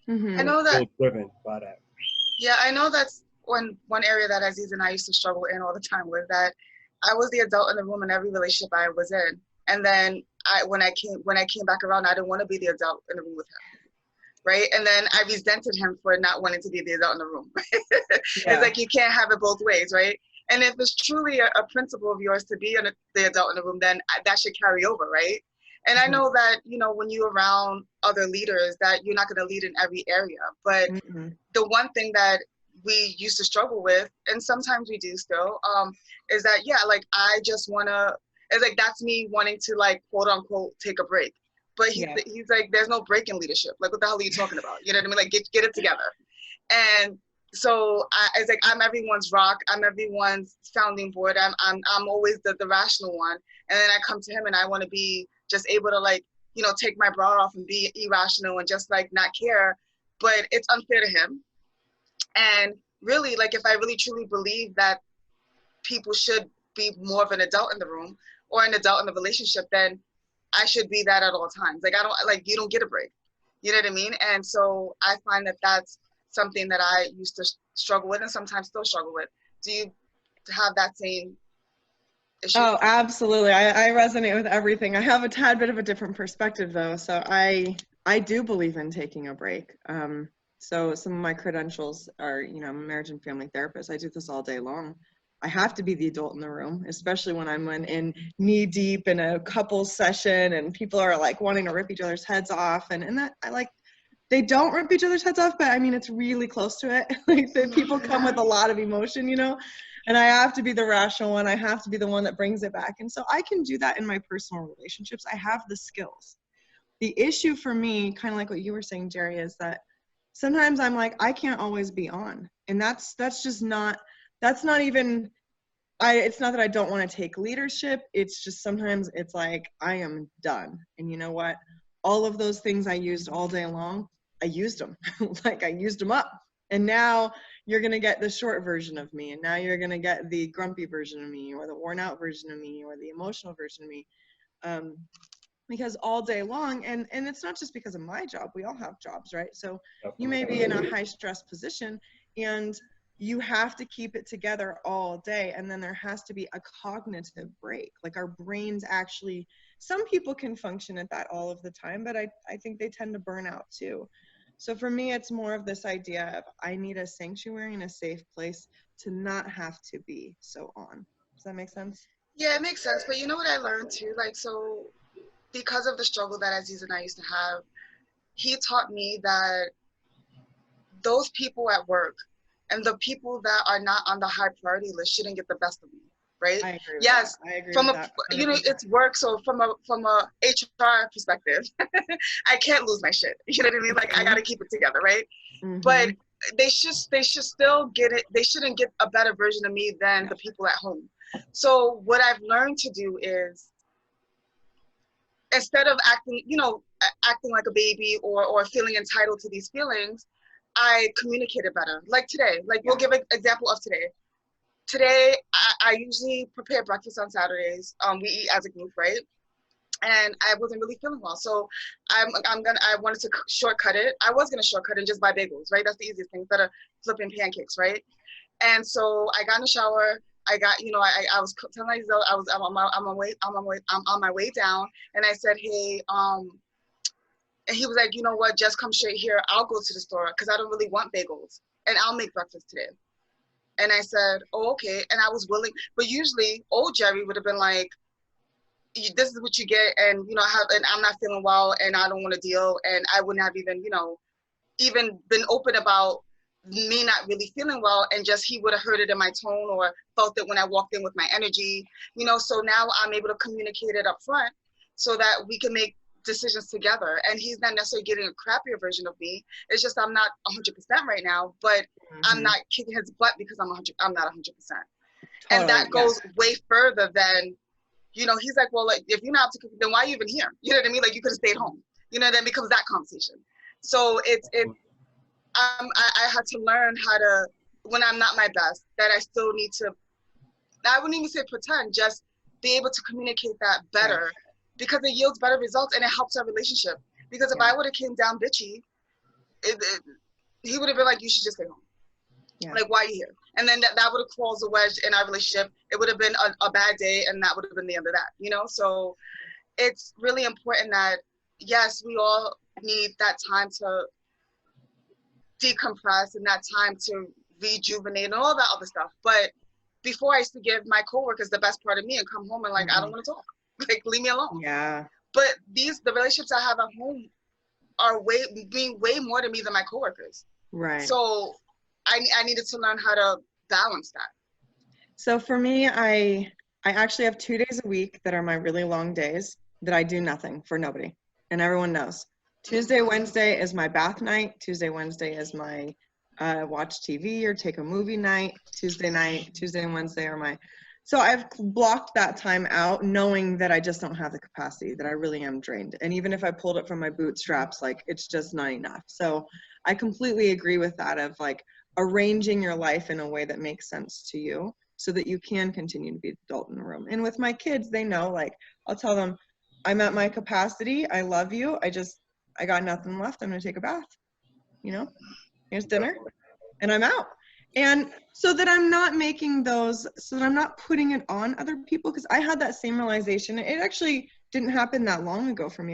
Mm-hmm. I know that. Feel driven by that. Yeah, I know that's one area that Aziz and I used to struggle in all the time was that I was the adult in the room in every relationship I was in, and then when I came back around, I didn't want to be the adult in the room with him, right? And then I resented him for not wanting to be the adult in the room. It's like you can't have it both ways, right? And if it's truly a principle of yours to be the adult in the room, then that should carry over, right? And I know that, when you're around other leaders, that you're not going to lead in every area. But the one thing that we used to struggle with, and sometimes we do still, is that, I just want to, it's like, that's me wanting to, like, quote unquote, take a break. But he's like, there's no break in leadership. Like, what the hell are you talking about? You know what I mean? Like, get it together. And so it's like, I'm everyone's rock. I'm everyone's sounding board. I'm always the rational one. And then I come to him and I want to be just able to, like, take my bra off and be irrational and just, like, not care. But it's unfair to him. And really, like, if I really truly believe that people should be more of an adult in the room or an adult in the relationship, then I should be that at all times. Like, you don't get a break. You know what I mean? And so I find that that's something that I used to struggle with and sometimes still struggle with. Do you have that same issue? Oh, absolutely. I resonate with everything. I have a tad bit of a different perspective, though. So I do believe in taking a break. So some of my credentials are, I'm a marriage and family therapist. I do this all day long. I have to be the adult in the room, especially when I'm in knee deep in a couples session and people are, like, wanting to rip each other's heads off. And that they don't rip each other's heads off, but I mean, it's really close to it. Like, the people come with a lot of emotion, and I have to be the rational one. I have to be the one that brings it back. And so I can do that in my personal relationships. I have the skills. The issue for me, kind of like what you were saying, Jerri, is that sometimes I'm like, I can't always be on. And that's not even, it's not that I don't want to take leadership. It's just sometimes it's like, I am done. And you know what? All of those things I used all day long, I used them. Like, I used them up. And now you're going to get the short version of me. And now you're going to get the grumpy version of me, or the worn out version of me, or the emotional version of me. Because all day long, and it's not just because of my job, we all have jobs, right? So you may be in a high stress position and you have to keep it together all day. And then there has to be a cognitive break. Like, our brains actually, some people can function at that all of the time, but I think they tend to burn out too. So for me, it's more of this idea of I need a sanctuary and a safe place to not have to be so on. Does that make sense? Yeah, it makes sense. But you know what I learned too? Like, so because of the struggle that Aziz and I used to have, he taught me that those people at work and the people that are not on the high priority list shouldn't get the best of me, right? I agree with yes, that. I agree from with a, that. it's work. So from a HR perspective, I can't lose my shit. You know what I mean? Like, I got to keep it together, right? Mm-hmm. But they should still get it. They shouldn't get a better version of me than the people at home. So what I've learned to do is, instead of acting like a baby or feeling entitled to these feelings, I communicated better. Like today, we'll give an example of today. Today, I usually prepare breakfast on Saturdays. We eat as a group, right? And I wasn't really feeling well, so I wanted to shortcut it. I was gonna shortcut it and just buy bagels, right? That's the easiest thing instead of flipping pancakes, right? And so I got in the shower. I got, I was telling myself I'm on my way down, and I said, hey, and he was like, you know what, just come straight here. I'll go to the store because I don't really want bagels, and I'll make breakfast today. And I said, oh, okay. And I was willing, but usually old Jerri would have been like, this is what you get, and and I'm not feeling well, and I don't want to deal, and I wouldn't have even been open about me not really feeling well, and just he would have heard it in my tone or felt it when I walked in with my energy, so now I'm able to communicate it up front so that we can make decisions together. And he's not necessarily getting a crappier version of me. It's just I'm not 100% right now, but I'm not kicking his butt because I'm not 100%. Totally, and that goes way further than, he's like, well, like, if you're not up to, then why are you even here? You know what I mean? Like, you could have stayed home. Then becomes that conversation. So I had to learn how to, when I'm not my best, that I still need to, I wouldn't even say pretend, just be able to communicate that better, because it yields better results and it helps our relationship. Because if I would have came down bitchy, he would have been like, you should just stay home. Yeah. Like, why are you here? And then that would have caused a wedge in our relationship. It would have been a bad day, and that would have been the end of that, you know? So it's really important that, yes, we all need that time to decompress and that time to rejuvenate and all that other stuff. But before, I used to give my coworkers the best part of me and come home and like, I don't want to talk. Like, leave me alone. Yeah. But the relationships I have at home are being way more to me than my coworkers. Right. So I needed to learn how to balance that. So for me, I actually have 2 days a week that are my really long days that I do nothing for nobody. And everyone knows. Tuesday, Wednesday is my bath night. Tuesday, Wednesday is my watch TV or take a movie night. Tuesday and Wednesday are my... So I've blocked that time out knowing that I just don't have the capacity, that I really am drained. And even if I pulled it from my bootstraps, like, it's just not enough. So I completely agree with that, of like arranging your life in a way that makes sense to you so that you can continue to be the adult in the room. And with my kids, they know, like, I'll tell them, I'm at my capacity. I love you. I got nothing left. I'm going to take a bath. You know, here's dinner and I'm out. And so that I'm not making those, so that I'm not putting it on other people, because I had that same realization. It actually didn't happen that long ago for me.